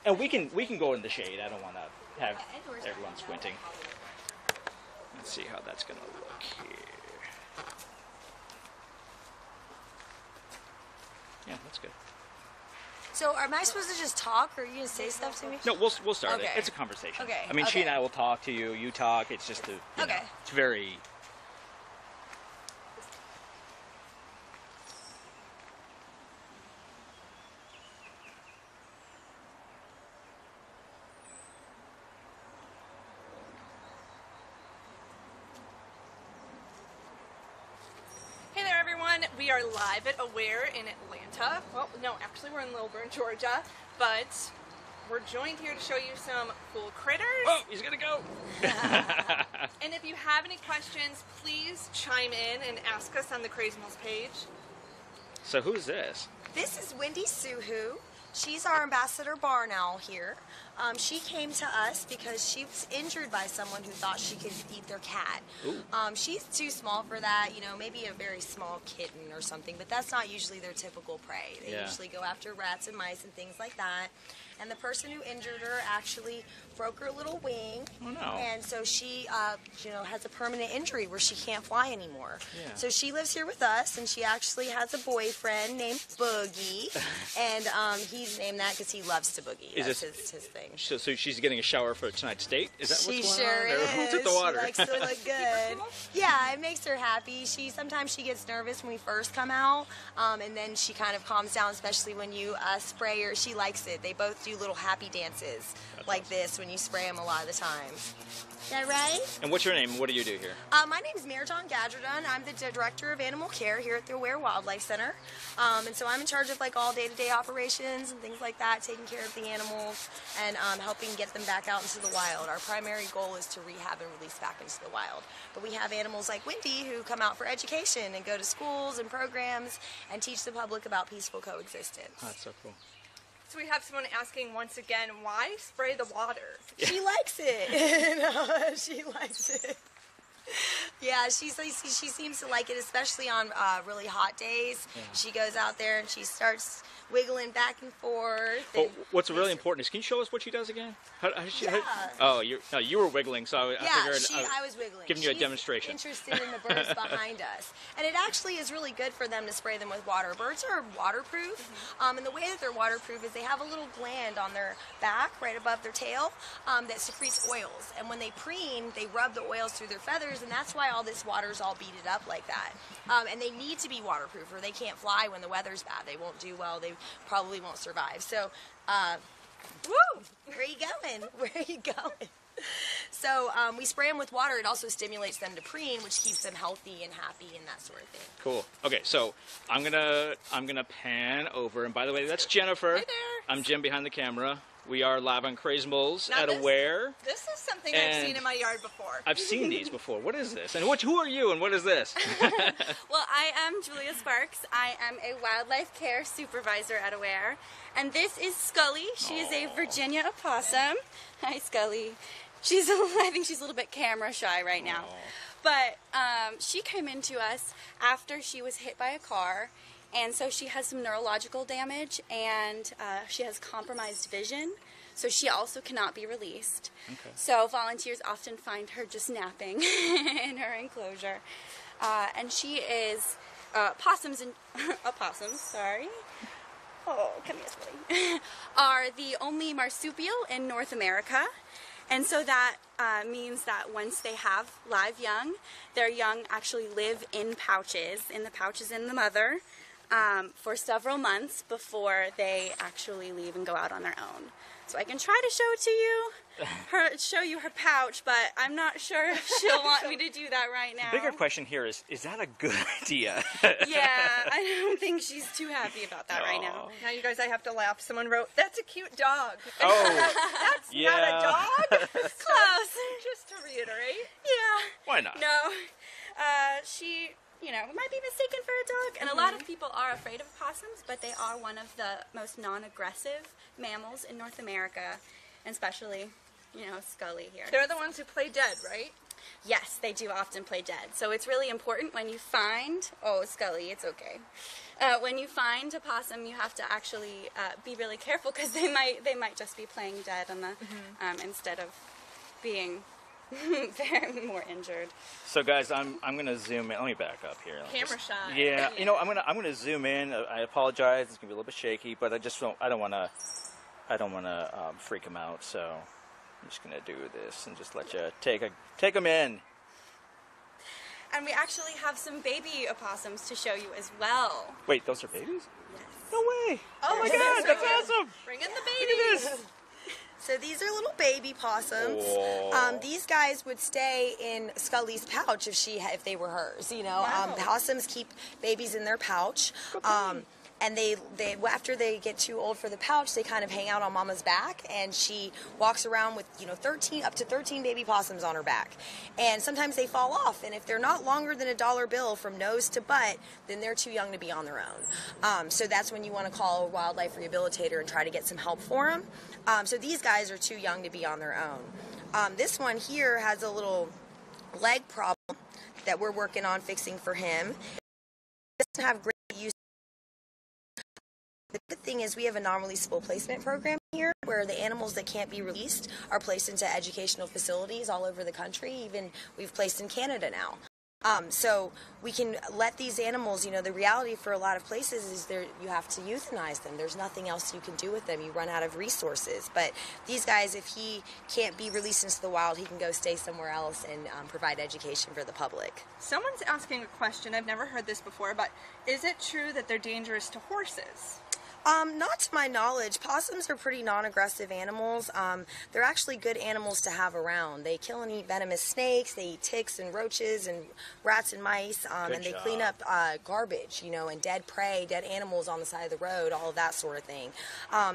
And we can go in the shade. I don't want to have everyone squinting. Let's see how that's going to look here. Yeah, that's good. So, am I supposed to just talk, or are you going to say stuff to me? No, we'll start it. It's a conversation. Okay. I mean, she and I will talk to you. You talk. It's just a, you know, it's very. We are live at Aware in Atlanta. Well, no, actually we're in Lilburn, Georgia, but we're joined here to show you some cool critters. Oh, he's gonna go! And if you have any questions, please chime in and ask us on the Crazimals page. So who's this? This is Wendy Suhu. She's our ambassador barn owl here. She came to us because she was injured by someone who thought she could eat their cat. She's too small for that, you know, maybe a very small kitten or something, but that's not usually their typical prey. They usually go after rats and mice and things like that. And the person who injured her actually broke her little wing. Oh, no. And so she, you know, has a permanent injury where she can't fly anymore. Yeah. So she lives here with us, and she actually has a boyfriend named Boogie. And he's named that because he loves to boogie. That's his thing. So she's getting a shower for tonight's date? Is that what's going on? She sure is. Who took the water? She likes to look good. Yeah, it makes her happy. Sometimes she gets nervous when we first come out, and then she kind of calms down, especially when you spray her. She likes it. They both do little happy dances like this when you spray them a lot of the time. Is that right? And what's your name? What do you do here? My name is Marjan Gadradun. I'm the Director of Animal Care here at the Aware Wildlife Center. And so I'm in charge of like all day-to-day operations and things like that, taking care of the animals and helping get them back out into the wild. Our primary goal is to rehab and release back into the wild. But we have animals like Wendy who come out for education and go to schools and programs and teach the public about peaceful coexistence. Oh, that's so cool. So we have someone asking once again, why spray the water? She likes it. She likes it. Yeah, she seems to like it, especially on really hot days. Yeah. She goes out there and she starts wiggling back and forth. Well, what's really important is, can you show us what she does again? You were wiggling, so I figured I was wiggling. Giving you a demonstration. Interested in the birds behind us, and it actually is really good for them to spray them with water. Birds are waterproof, and the way that they're waterproof is they have a little gland on their back, right above their tail, that secretes oils. And when they preen, they rub the oils through their feathers, and that's why all this water's all beaded up like that. And they need to be waterproof, or they can't fly when the weather's bad. They won't do well. They probably won't survive. So, woo! Where are you going? Where are you going? So we spray them with water. It also stimulates them to preen, which keeps them healthy and happy and that sort of thing. Cool. Okay, so I'm gonna pan over. And by the way, that's Jennifer. Hi there. I'm Jim behind the camera. We are live on Crazimals at Aware. This is something I've seen in my yard before. I've seen these before. What is this? And who are you and what is this? Well, I am Julia Sparks. I am a wildlife care supervisor at Aware. And this is Scully. She is a Virginia opossum. Hi, Scully. I think she's a little bit camera shy right now. But she came into us after she was hit by a car. And so she has some neurological damage, and she has compromised vision, so she also cannot be released. Okay. So volunteers often find her just napping in her enclosure. And she is opossums, sorry. Oh, come here, sweetie. Are the only marsupial in North America. And so that means that once they have live young, their young actually live in the pouches in the mother, for several months before they actually leave and go out on their own. So I can try to show it to you, show you her pouch, but I'm not sure if she'll want me to do that right now. The bigger question here is that a good idea? Yeah, I don't think she's too happy about that right now. Now, you guys, I have to laugh. Someone wrote, "That's a cute dog." Oh, that's not a dog. Close. Just to reiterate. Yeah. Why not? No. She, might be mistaken for a dog. And a lot of people are afraid of opossums, but they are one of the most non-aggressive mammals in North America, and especially, Scully here. They're the ones who play dead, right? Yes, they do often play dead. So it's really important when you find, oh, Scully, it's okay. When you find a possum, you have to actually be really careful because they might just be playing dead on the instead of being very more injured. So guys, I'm gonna zoom in. Let me back up here. Camera shot. Yeah, you know, I'm gonna zoom in. I apologize. It's gonna be a little bit shaky, but I don't wanna freak them out. So I'm just gonna do this and just let you take them in. And we actually have some baby opossums to show you as well. Wait, those are babies? Yes. No way! Oh my God, that's awesome! Bring in the Look at babies. this. So these are little baby possums. Whoa. These guys would stay in Scully's pouch if they were hers. You know, Wow. possums keep babies in their pouch. And they after they get too old for the pouch, they kind of hang out on Mama's back, and she walks around with up to 13 baby possums on her back. And sometimes they fall off, and if they're not longer than $1 bill from nose to butt, then they're too young to be on their own. So that's when you want to call a wildlife rehabilitator and try to get some help for them. So these guys are too young to be on their own. This one here has a little leg problem that we're working on fixing for him. He doesn't have great use. The good thing is we have a non-releasable placement program here where the animals that can't be released are placed into educational facilities all over the country. Even we've placed in Canada now. So we can let these animals, the reality for a lot of places is you have to euthanize them. There's nothing else you can do with them. You run out of resources. But these guys, if he can't be released into the wild, he can go stay somewhere else and provide education for the public. Someone's asking a question. I've never heard this before, but is it true that they're dangerous to horses? Not to my knowledge. Possums are pretty non-aggressive animals. They're actually good animals to have around. They kill and eat venomous snakes. They eat ticks and roaches and rats and mice. And they clean up garbage, and dead prey, dead animals on the side of the road, all of that sort of thing.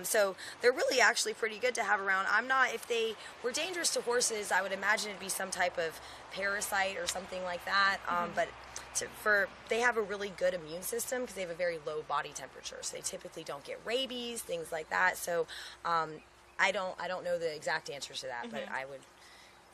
So they're really actually pretty good to have around. If they were dangerous to horses, I would imagine it'd be some type of parasite or something like that. But they have a really good immune system because they have a very low body temperature, so they typically don't get rabies, things like that. So I don't know the exact answer to that, but I would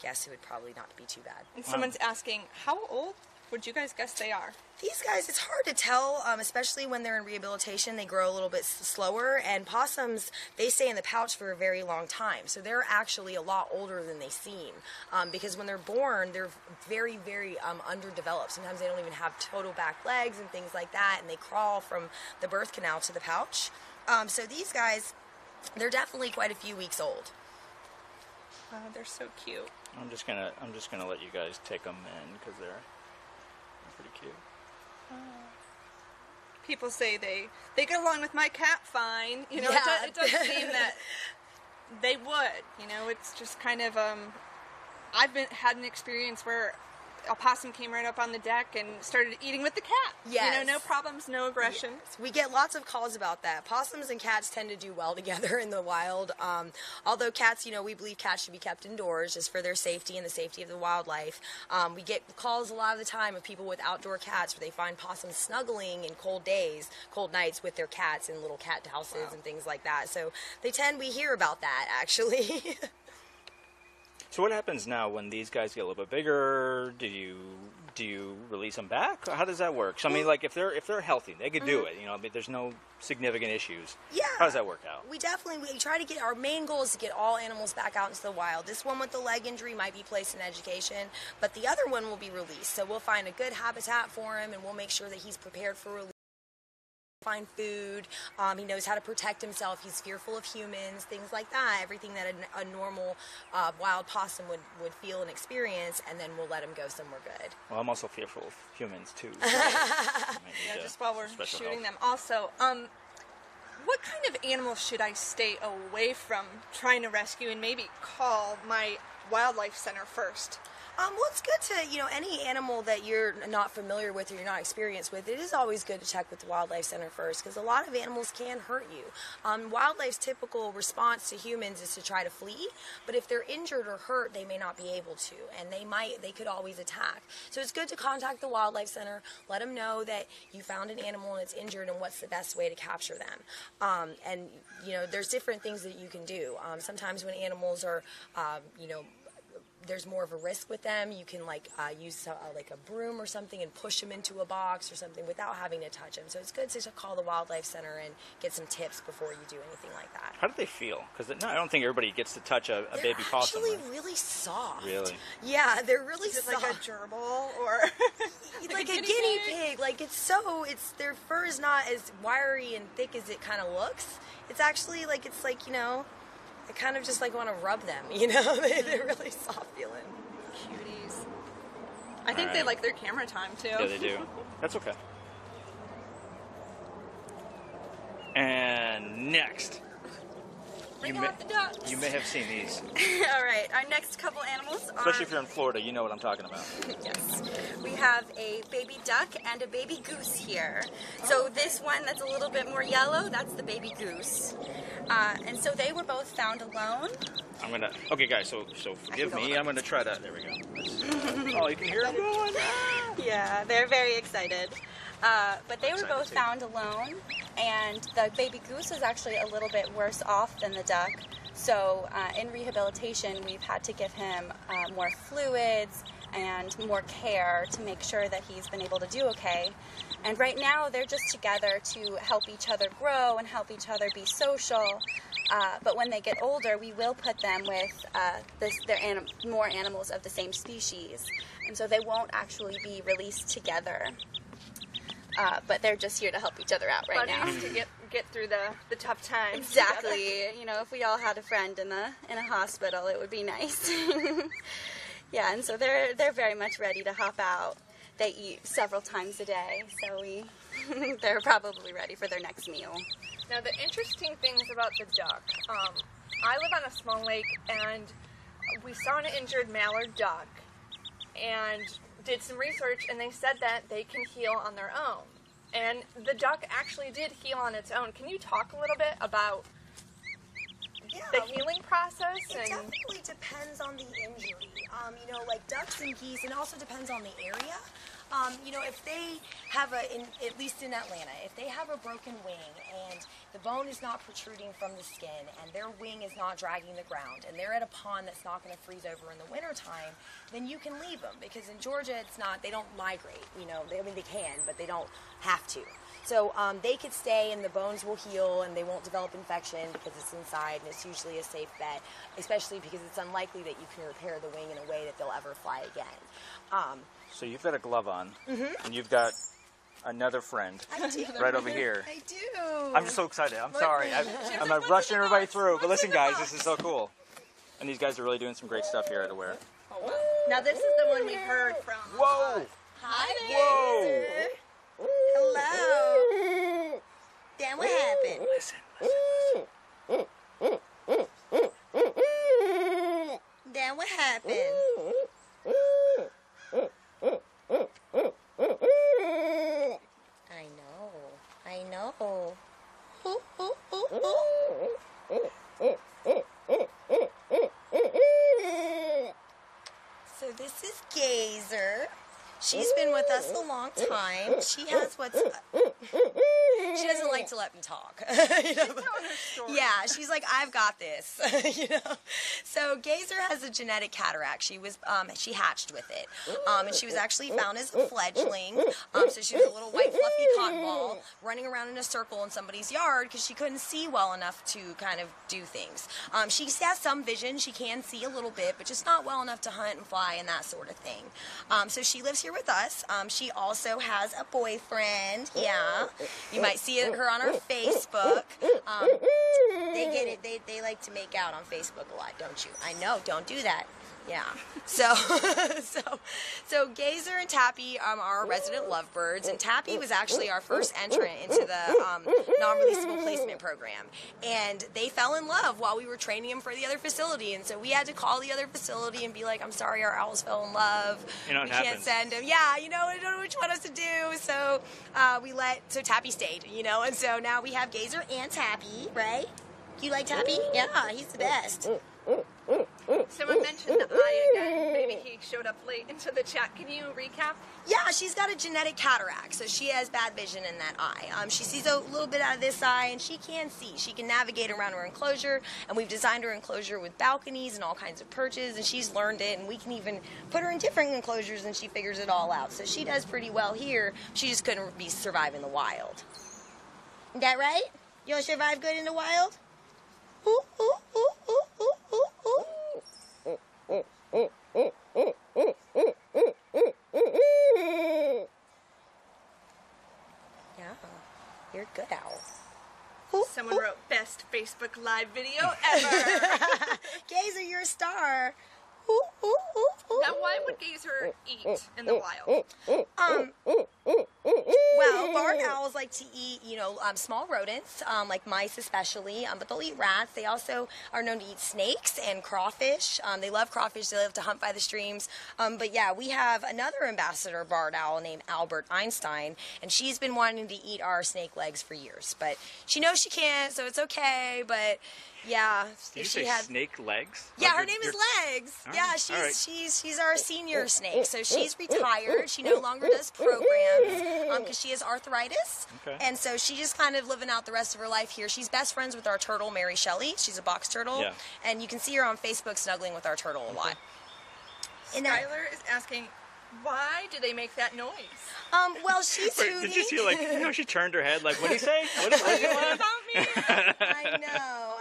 guess it would probably not be too bad. And someone's asking, how old would you guys guess they are? These guys, it's hard to tell, especially when they're in rehabilitation. They grow a little bit slower, and possums, they stay in the pouch for a very long time. So they're actually a lot older than they seem, because when they're born, they're very, very underdeveloped. Sometimes they don't even have total back legs and things like that, and they crawl from the birth canal to the pouch. So these guys, they're definitely quite a few weeks old. They're so cute. I'm just gonna let you guys take them in because they're pretty cute. People say they get along with my cat fine. It does seem that they would. It's just kind of I've had an experience where a possum came right up on the deck and started eating with the cat. Yes. No problems, no aggression. Yes. We get lots of calls about that. Possums and cats tend to do well together in the wild. Although cats, we believe cats should be kept indoors just for their safety and the safety of the wildlife. We get calls a lot of the time of people with outdoor cats where they find possums snuggling in cold nights with their cats in little cat houses and things like that. So we hear about that actually. So what happens now when these guys get a little bit bigger? Do you release them back? How does that work? So I mean, like if they're healthy, they could do it. There's no significant issues. Yeah. How does that work out? We try to get, our main goal is to get all animals back out into the wild. This one with the leg injury might be placed in education, but the other one will be released. So we'll find a good habitat for him, and we'll make sure that he's prepared for release. Find food, he knows how to protect himself, he's fearful of humans, things like that, everything that a normal wild possum would feel and experience, and then we'll let him go somewhere good. Well, I'm also fearful of humans too. So Just while we're shooting them. Also, what kind of animals should I stay away from trying to rescue and maybe call my wildlife center first? Well, it's good to, any animal that you're not familiar with or you're not experienced with, it is always good to check with the Wildlife Center first because a lot of animals can hurt you. Wildlife's typical response to humans is to try to flee, but if they're injured or hurt, they may not be able to, and they could always attack. So it's good to contact the Wildlife Center, let them know that you found an animal and it's injured and what's the best way to capture them. And, there's different things that you can do. Sometimes when animals are, there's more of a risk with them. You can use like a broom or something and push them into a box or something without having to touch them. So it's good to call the wildlife center and get some tips before you do anything like that. How do they feel? Because I don't think everybody gets to touch a baby possum. They're actually really soft. Really? Yeah, they're really Is it soft. like a gerbil or like a guinea pig. Like their fur is not as wiry and thick as it kind of looks. It's actually I kind of just want to rub them, They're really soft feeling. Cuties. I think they like their camera time too. Yeah, they do. That's okay. And next, Bring out the ducks. you may have seen these, All right, our next couple animals are... especially if you're in Florida. You know what I'm talking about. Yes. We have a baby duck and a baby goose here. So this one that's a little bit more yellow, that's the baby goose. And so they were both found alone. Okay, guys. So forgive me. I'm gonna try to. There we go. Oh, you can hear them going. Yeah, they're very excited. But they were both found alone, and the baby goose is actually a little bit worse off than the duck. So in rehabilitation, we've had to give him more fluids and more care to make sure that he's been able to do okay. And right now, they're just together to help each other grow and help each other be social. But when they get older, we will put them with more animals of the same species. And so they won't actually be released together. But they're just here to help each other out right now. To get through the tough times. Exactly. If we all had a friend in a hospital, it would be nice. Yeah, and so they're very much ready to hop out. They eat several times a day, so they're probably ready for their next meal. Now, the interesting things about the duck, I live on a small lake, and we saw an injured mallard duck, and did some research, and they said that they can heal on their own. And the duck actually did heal on its own. Can you talk a little bit about the healing process? It definitely depends on the injury. Like ducks and geese, and also depends on the area. If they have at least in Atlanta, if they have a broken wing and the bone is not protruding from the skin and their wing is not dragging the ground and they're at a pond that's not going to freeze over in the wintertime, then you can leave them, because in Georgia they don't migrate, they can, but they don't have to. So they could stay and the bones will heal and they won't develop infection because it's inside, and it's usually a safe bet, especially because it's unlikely that you can repair the wing in a way that they'll ever fly again. So you've got a glove on, and you've got another friend right over here. I do. I'm just so excited. I'm sorry. I'm not rushing everybody through, but listen, guys, this is so cool. And these guys are really doing some great stuff here at Aware. Oh, wow. Now, this is the one we heard from. Whoa! Hi there. Whoa! Hello. Dan, what happened? Listen. Dan, what happened? I know. So this is Gazer. She's been with us a long time. She has she doesn't like to let me talk. Yeah, she's like, I've got this. So Gazer has a genetic cataract. She hatched with it. And she was actually found as a fledgling. So she was a little white fluffy cotton ball running around in a circle in somebody's yard because she couldn't see well enough to kind of do things. She has some vision. She can see a little bit, but just not well enough to hunt and fly and that sort of thing. So she lives here with us. She also has a boyfriend. Yeah, you might see her on our Facebook. They get it. They like to make out on Facebook a lot, don't you? I know. Don't do that. Yeah. So Gazer and Tappy are our resident lovebirds, and Tappy was actually our first entrant into the non-releasable placement program. And they fell in love while we were training them for the other facility, and so we had to call the other facility and be like, "I'm sorry, our owls fell in love. We can't send them." Yeah, I don't know which one else to do. So so Tappy stayed, and so now we have Gazer and Tappy, right? You like Tappy? Yeah, he's the best. Someone mentioned the eye again. Maybe he showed up late into the chat. Can you recap? Yeah, she's got a genetic cataract, so she has bad vision in that eye. She sees a little bit out of this eye, and she can see. She can navigate around her enclosure, and we've designed her enclosure with balconies and all kinds of perches, and she's learned it, and we can even put her in different enclosures, and she figures it all out. So she does pretty well here. She just couldn't survive in the wild. Is that right? You'll survive good in the wild? Ooh, ooh, ooh, ooh, ooh, ooh, ooh. Yeah, you're a good owl. Someone wrote best Facebook Live video ever. Gazer, you're a star. Now, why would Gazer eat in the wild? Well, barn owls like to eat, small rodents, like mice especially, but they'll eat rats. They also are known to eat snakes and crawfish. They love crawfish. They love to hunt by the streams. But yeah, we have another ambassador barn owl named Albert Einstein, and she's been wanting to eat our snake legs for years. But she knows she can't, so it's okay. But yeah, Did you say snake legs? Yeah, Like her name is Legs. All Yeah, right. she's our senior snake. So she's retired. She no longer does programs because she has arthritis. Okay. And so she's just kind of living out the rest of her life here. She's best friends with our turtle, Mary Shelley. She's a box turtle. Yeah. And you can see her on Facebook snuggling with our turtle a lot. And Skylar is asking, why do they make that noise? well, she's Wait, hooting. did you see, she turned her head like, what did he say? What did he want? I know.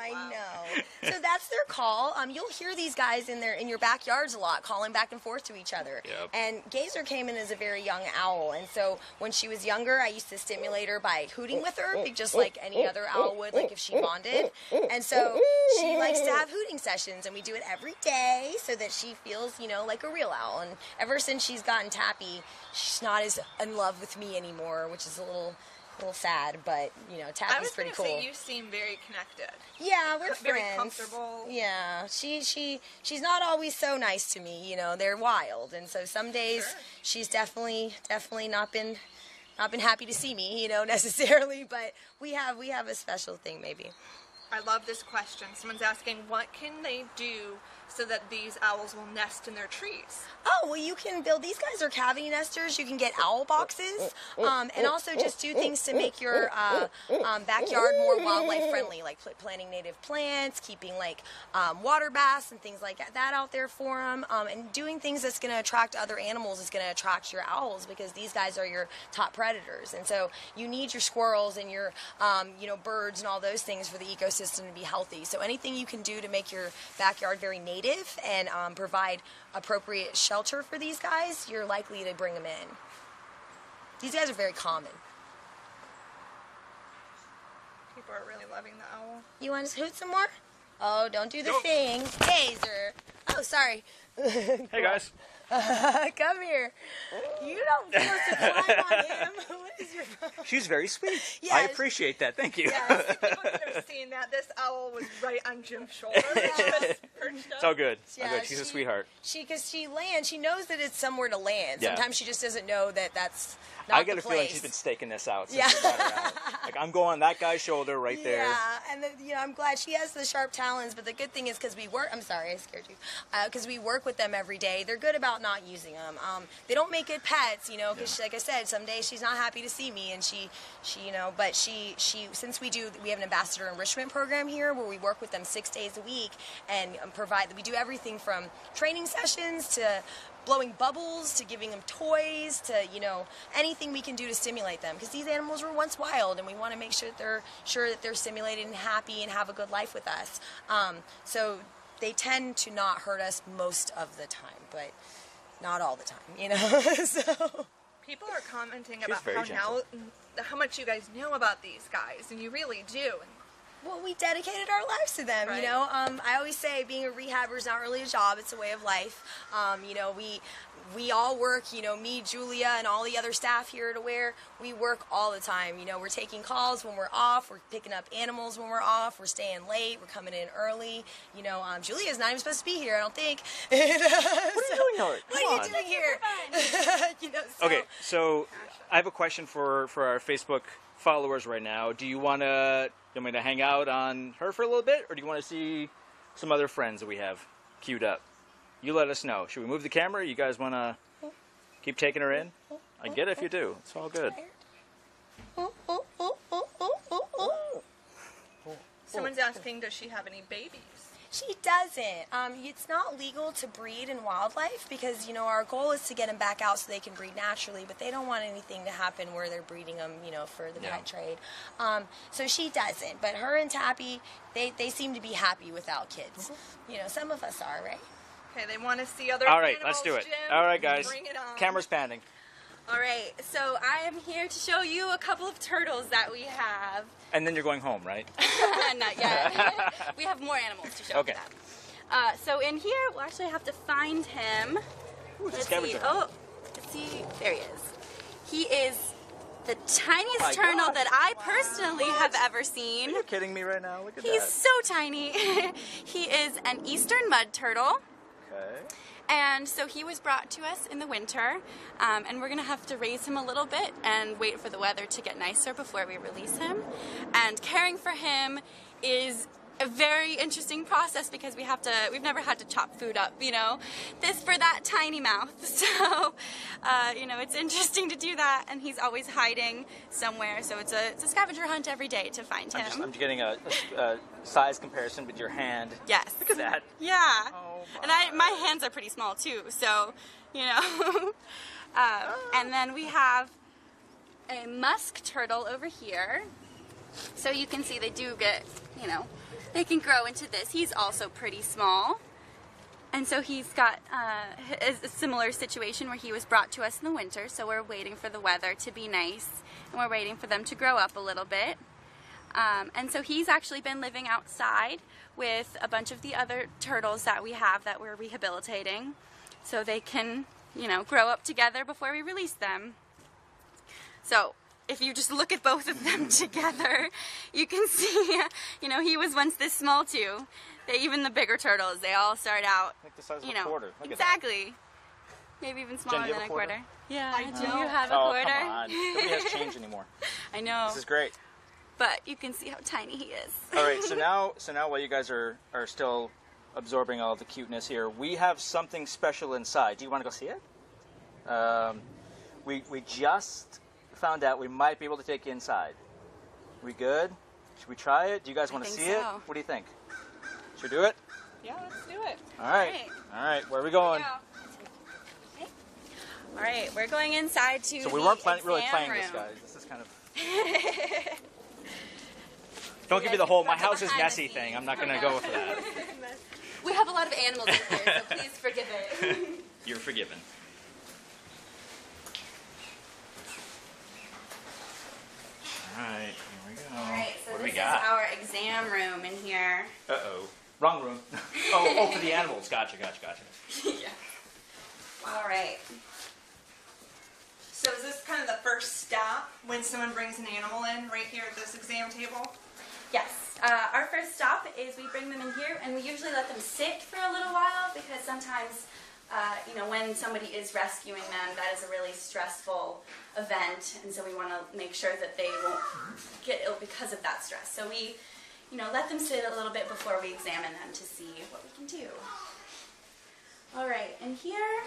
So that's their call. You'll hear these guys in your backyards a lot, calling back and forth to each other. Yep. And Gazer came in as a very young owl, and so when she was younger, I used to stimulate her by hooting with her, just like any other owl would, like if she bonded. And so she likes to have hooting sessions, and we do it every day so that she feels, like a real owl. And ever since she's gotten tappy, she's not as in love with me anymore, which is a little sad, but Tappy's pretty cool. I was going to say you seem very connected. Yeah, we're very friends. Comfortable. Yeah, she's not always so nice to me. They're wild, and so some days she's definitely not been happy to see me. Necessarily, but we have a special thing maybe. I love this question. Someone's asking, what can they do so that these owls will nest in their trees? Oh, well, you can build, these guys are cavity nesters. You can get owl boxes, and also just do things to make your backyard more wildlife friendly, like planting native plants, keeping water baths and things like that out there for them, and doing things that's going to attract other animals is going to attract your owls, because these guys are your top predators. And so you need your squirrels and your birds and all those things for the ecosystem to be healthy. So anything you can do to make your backyard very native and provide appropriate shelter for these guys, you're likely to bring them in. These guys are very common. People are really loving the owl. You want to hoot some more? Oh, don't do the thing. Gazer. Oh, sorry. Hey, guys. Come here. You don't supposed to climb on him. What is your problem? She's very sweet. Yeah, I appreciate that. Thank you. Yes, people could have seen that. This owl was right on Jim's shoulder. It's all good. Yeah, All good. She's a sweetheart. Because she lands, she knows that it's somewhere to land. Yeah. Sometimes she just doesn't know that that's not I get the a feeling place. she's been staking this out. Yeah. Since we got her out. Like, I'm going on that guy's shoulder right there. Yeah, and I'm glad she has the sharp talons. But the good thing is, because we work, I'm sorry, I scared you. Because we work with them every day, they're good about not using them. They don't make good pets, because like I said, some days she's not happy to see me, and she, but she, since we have an ambassador enrichment program here where we work with them 6 days a week and we do everything from training sessions to blowing bubbles to giving them toys to anything we can do to stimulate them, because these animals were once wild, and we want to make sure that they're stimulated and happy and have a good life with us. So they tend to not hurt us most of the time, but not all the time, So People are commenting She's about very gentle. how much you guys know about these guys, and you really do. well, we dedicated our lives to them, Right. I always say being a rehabber is not really a job, it's a way of life. We all work, me, Julia, and all the other staff here at Aware, we work all the time. We're taking calls when we're off, we're picking up animals when we're off, we're staying late, we're coming in early. Julia's not even supposed to be here, I don't think. What are you doing here? What are you doing here? Okay, so I have a question for our Facebook followers right now. Do you want me to hang out on her for a little bit, or do you want to see some other friends that we have? queued up. You let us know. Should we move the camera? You guys want to keep taking her in? I get it if you do. It's all good. Someone's asking, does she have any babies? She doesn't. It's not legal to breed in wildlife because, you know, our goal is to get them back out so they can breed naturally, but they don't want anything to happen where they're breeding them, you know, for the pet trade. So she doesn't. But her and Tappy, they seem to be happy without kids. You know, some of us are, right? Okay, they want to see other All right, animals, let's do it. Jim. All right, guys. Bring it on. Camera's panning. All right, so I am here to show you a couple of turtles that we have. And then you're going home, right? Not yet. We have more animals to show Okay. for that. So in here, we'll actually have to find him. Ooh, it's a Let's scavenger see. hunt. Oh, let's see. There he is. He is the tiniest my turtle gosh. that I personally have ever seen. Are you kidding me right now? Look at He's that. so tiny. He is an eastern mud turtle. Okay. And so he was brought to us in the winter, and we're going to have to raise him a little bit and wait for the weather to get nicer before we release him. And caring for him is a very interesting process because we've never had to chop food up, you know, for that tiny mouth. So, you know, it's interesting to do that, and he's always hiding somewhere. So it's a scavenger hunt every day to find him. I'm getting a size comparison with your hand. Yes. Look at that. Yeah. Oh, And my hands are pretty small too, so, you know. And then we have a musk turtle over here. So you can see they do get, you know, they can grow into this. He's also pretty small. And so he's got a similar situation where he was brought to us in the winter, so we're waiting for the weather to be nice, and we're waiting for them to grow up a little bit. And so he's actually been living outside with a bunch of the other turtles that we have that we're rehabilitating, so they can, you know, grow up together before we release them. So if you just look at both of them together, you can see, you know, he was once this small too. Even the bigger turtles, they all start out, Like the size of you a know, quarter. Look exactly. Maybe even smaller Jen, do you than have a a quarter? quarter. Yeah, I do don't. you have a Oh, quarter? come on. Nobody has change anymore. I know, This is great. but you can see how tiny he is. All right, so now while you guys are still absorbing all the cuteness here, we have something special inside. Do you want to go see it? We just found out we might be able to take you inside. We good? Should we try it? Do you guys want to think see it? so. What do you think? Should we do it? Yeah, let's do it. All right. All right. Where are we going? Okay. All right, we're going inside to So we the weren't really exam playing room. this, guys. This is kind of. Don't give me the whole "my house is behind the messy" scenes. thing. I'm not going to go for that. We have a lot of animals in here, so please forgive it. You're forgiven. All right, here we go. All right, so what do this we got? is our exam room in here. Uh-oh. Wrong room. Oh, for the animals. Gotcha. Yeah. All right. So is this kind of the first stop when someone brings an animal in, right here at this exam table? Yes. Our first stop is we bring them in here, and we usually let them sit for a little while because sometimes, you know, when somebody is rescuing them, that is a really stressful event, and so we want to make sure that they won't get ill because of that stress. So we, you know, let them sit a little bit before we examine them to see what we can do. All right, and here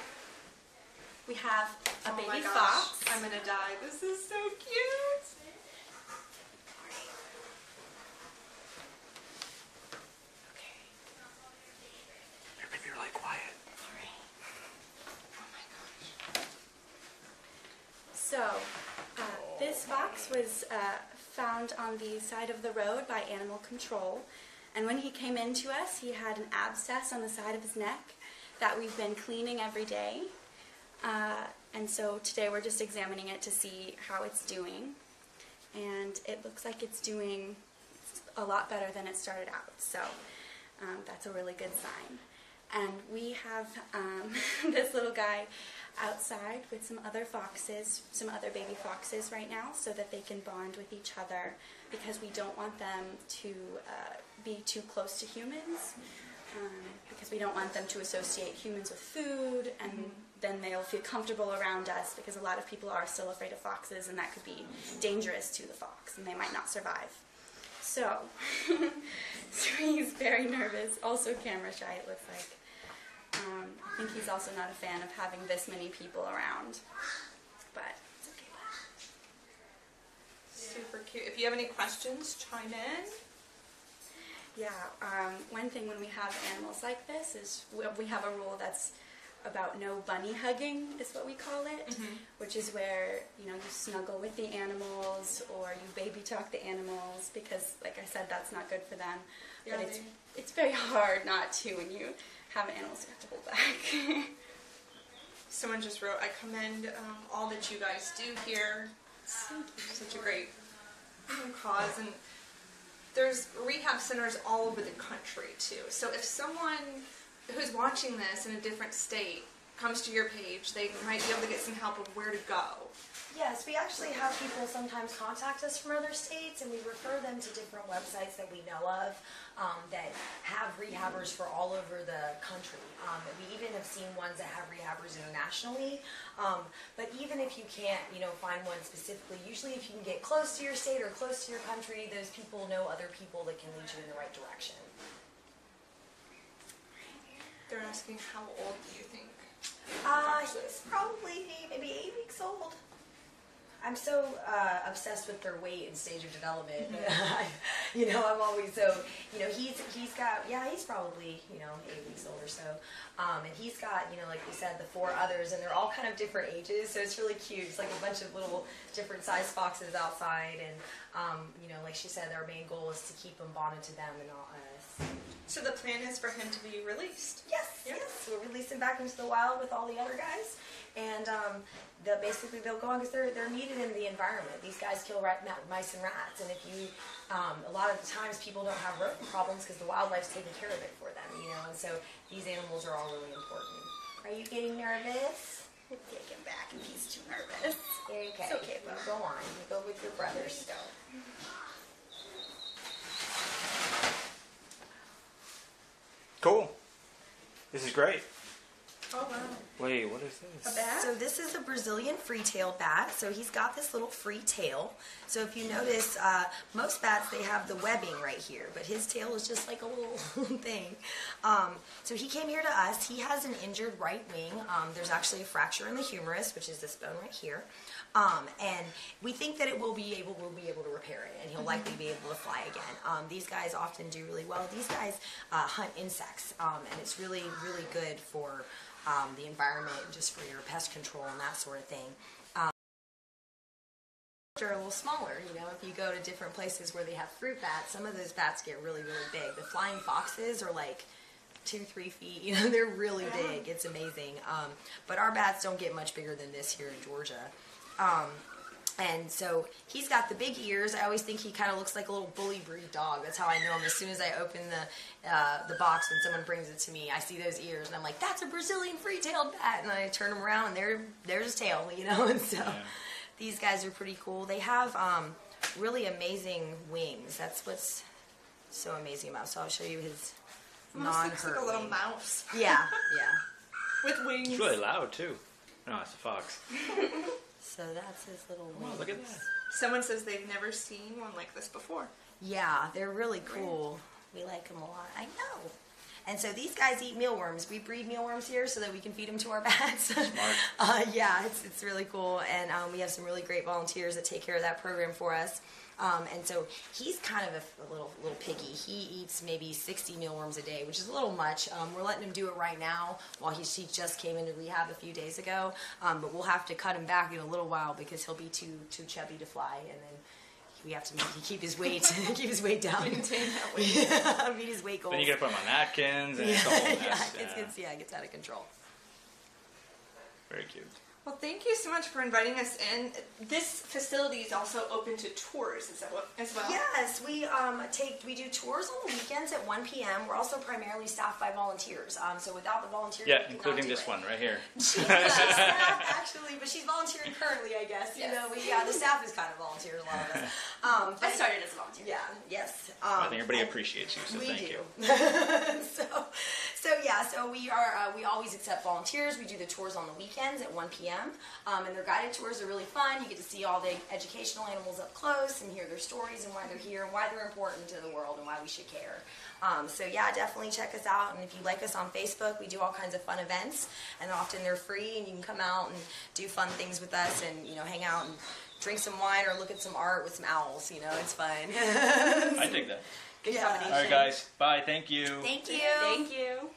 we have a Oh my baby gosh, fox. I'm gonna die. This is so cute. Okay. Maybe really quiet. All right. Oh my gosh. So, this fox was found on the side of the road by animal control, and when he came in to us, he had an abscess on the side of his neck that we've been cleaning every day. And so today we're just examining it to see how it's doing, and it looks like it's doing a lot better than it started out, so that's a really good sign. And we have this little guy outside with some other foxes, some other baby foxes right now, so that they can bond with each other, because we don't want them to be too close to humans, because we don't want them to associate humans with food, and then they'll feel comfortable around us, because a lot of people are still afraid of foxes, and that could be dangerous to the fox, and they might not survive. So, so he's very nervous, also camera shy, it looks like. I think he's also not a fan of having this many people around, but it's okay. Super cute. If you have any questions, chime in. Yeah, one thing when we have animals like this is we have a rule that's about no bunny hugging, is what we call it, which is where, you know, you snuggle with the animals or you baby talk the animals, because, like I said, that's not good for them. Yeah, but it's very hard not to when you have animals you have to hold back. Someone just wrote, I commend all that you guys do here. It's such a great cause, and there's rehab centers all over the country too. So if someone who's watching this in a different state comes to your page, they might be able to get some help of where to go. Yes, we actually have people sometimes contact us from other states, and we refer them to different websites that we know of that have rehabbers for all over the country. We even have seen ones that have rehabbers internationally. But even if you can't, you know, find one specifically, usually if you can get close to your state or close to your country, those people know other people that can lead you in the right direction. They're asking, how old do you think? He's probably maybe 8 weeks old. I'm so obsessed with their weight and stage of development. You know, I'm always so, you know, he's got, yeah, he's probably, you know, 8 weeks old or so. And he's got, you know, like we said, the 4 others, and they're all kind of different ages, so it's really cute. It's like a bunch of little different size foxes outside, and, you know, like she said, our main goal is to keep them bonded to them and all us. So the plan is for him to be released? Yes, yes. We'll release him back into the wild with all the other guys, and they'll go on because they're needed in the environment. These guys kill mice and rats, and if you, a lot of the times people don't have rodent problems because the wildlife's taking care of it for them, you know, and so these animals are all really important. Are you getting nervous? Take him back if he's too nervous. Okay. It's okay, You go on. You go with your brothers. Go. Cool. This is great. Oh, wow. Wait, what is this? A bat? So this is a Brazilian free-tailed bat. So he's got this little free tail. So if you notice, most bats, they have the webbing right here, but his tail is just like a little thing. So he came here to us. He has an injured right wing. There's actually a fracture in the humerus, which is this bone right here. And we think that we'll be able to repair it, and he'll likely be able to fly again. These guys often do really well. These guys hunt insects, and it's really, really good for the environment, just for your pest control and that sort of thing. They're a little smaller, you know. If you go to different places where they have fruit bats, some of those bats get really, really big. The flying foxes are like 2-3 feet, you know, they're really big. It's amazing. But our bats don't get much bigger than this here in Georgia. And so he's got the big ears. I always think he kind of looks like a little bully breed dog. That's how I know him. As soon as I open the box when someone brings it to me, I see those ears, and I'm like, that's a Brazilian free-tailed bat. And then I turn him around, and there's his tail, you know. And so these guys are pretty cool. They have really amazing wings. That's what's so amazing about. So I'll show you his non-hurt looks like a little mouse. Yeah. With wings. It's really loud too. No, it's a fox. So that's his little wings. Wow, look at that. Someone says they've never seen one like this before. Yeah, they're really cool. We like them a lot. I know. And so these guys eat mealworms. We breed mealworms here so that we can feed them to our bats. Smart. Yeah, it's really cool. And we have some really great volunteers that take care of that program for us. And so he's kind of a little piggy. He eats maybe 60 mealworms a day, which is a little much. We're letting him do it right now while he just came into rehab a few days ago. But we'll have to cut him back in a little while because he'll be too chubby to fly, and then we have to keep his weight down. Maintain that weight. Meet his weight goals. Then you got to put him on napkins, and it's a whole mess. It gets out of control. Very cute. Well, thank you so much for inviting us in. This facility is also open to tours as well. Yes, we do tours on the weekends at 1 p.m. We're also primarily staffed by volunteers. So without the volunteers, we Yeah, could including not do this it. one right here. She's staff actually, but she's volunteering currently, I guess. Yes. You know, the staff is kind of volunteers, a lot of us. I started as a volunteer. Yeah. Yes. I think everybody appreciates you, so We thank do. you. So we always accept volunteers. We do the tours on the weekends at 1 p.m. museum. And their guided tours are really fun. You get to see all the educational animals up close and hear their stories and why they're here and why they're important to the world and why we should care. So yeah, definitely check us out. And if you like us on Facebook, we do all kinds of fun events, and often they're free, and you can come out and do fun things with us, and hang out and drink some wine or look at some art with some owls. It's fun. I dig that. Good All right, guys. Bye. Thank you. Thank you. Thank you.